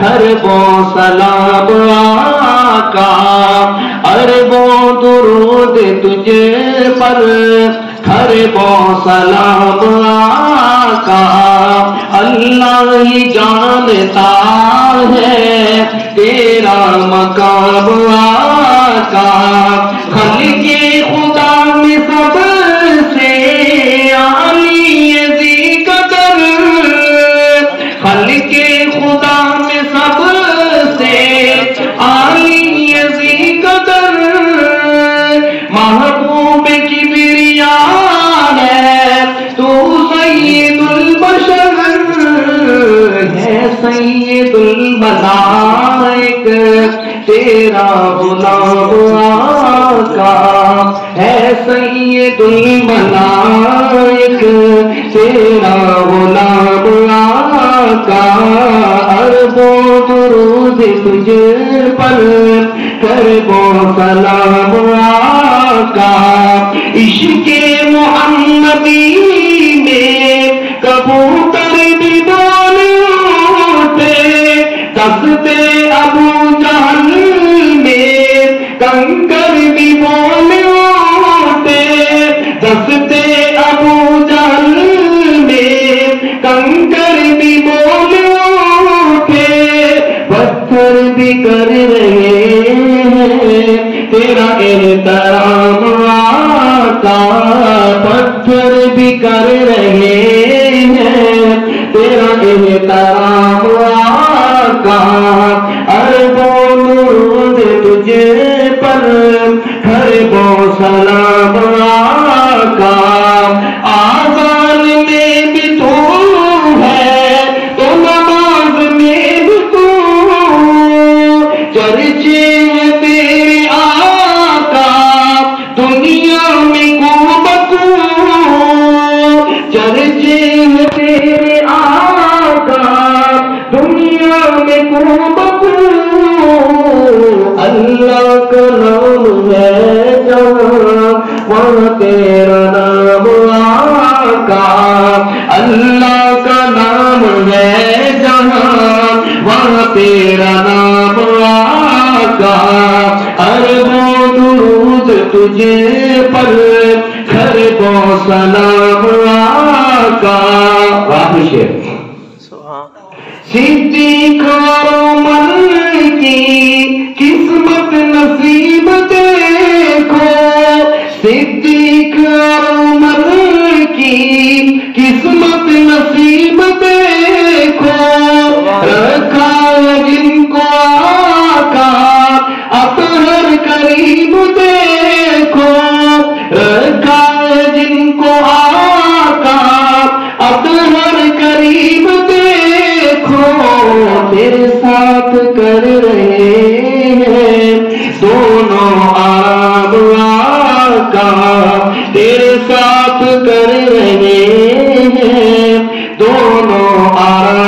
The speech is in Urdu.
اربوں سلام آقا، اربوں درود تجھے پر، اربوں سلام آقا، اللہ ہی جانتا ہے تیرا مقام آقا، خالق خدا میں سب سے عالی ذی قدر، خالق خدا میں سب سے عالی ذی قدر، محبوب کبریا ہے تو سید البشر ہے، سید الملائک تیرا غلام آقا ہے، سید الملائک تیرا غلام آقا، اربوں درود تجھے پر، اربوں سلام آقا، عشق محمدی میں کبوتر بھی بول اٹھے، دستے ابو جہل میں کنکر بھی بول اٹھے، دستے ابو جہل میں کنکر بھی بول اٹھے، پتھر بھی کر رہے ہیں تیرا احترام آقا، پتھر بھی کر رہے ہیں تیرا احترام آقا، اربوں درود تجھے پر، اربوں سلام آقا، آذان میں بھی تو ہے تو نماز میں بھی تو، چرچے ہیں تیرے آقا دنیا میں کو بکو، چرچے ہیں تیرے آقا دنیا میں کو بکو، اللہ کا نام ہے جہاں وہاں تیرا نام آقا، اللہ کا نام ہے جہاں وہاں تیرا نام آقا، اربوں درود تجھے پر، اربوں سلام آقا، آخری شعر، صدیق عمر کی قسمت نصیب دیکھو، صدیق عمر کی قسمت نصیب دیکھو، رکھا ہے جن کو آقا اطہر قریب دیکھو، رکھا ہے جن کو آقا اطہر قریب دیکھو، تیرے ساتھ کر رہے ہیں دونوں آرام آقا، تیرے ساتھ کر رہے ہیں دونوں آرام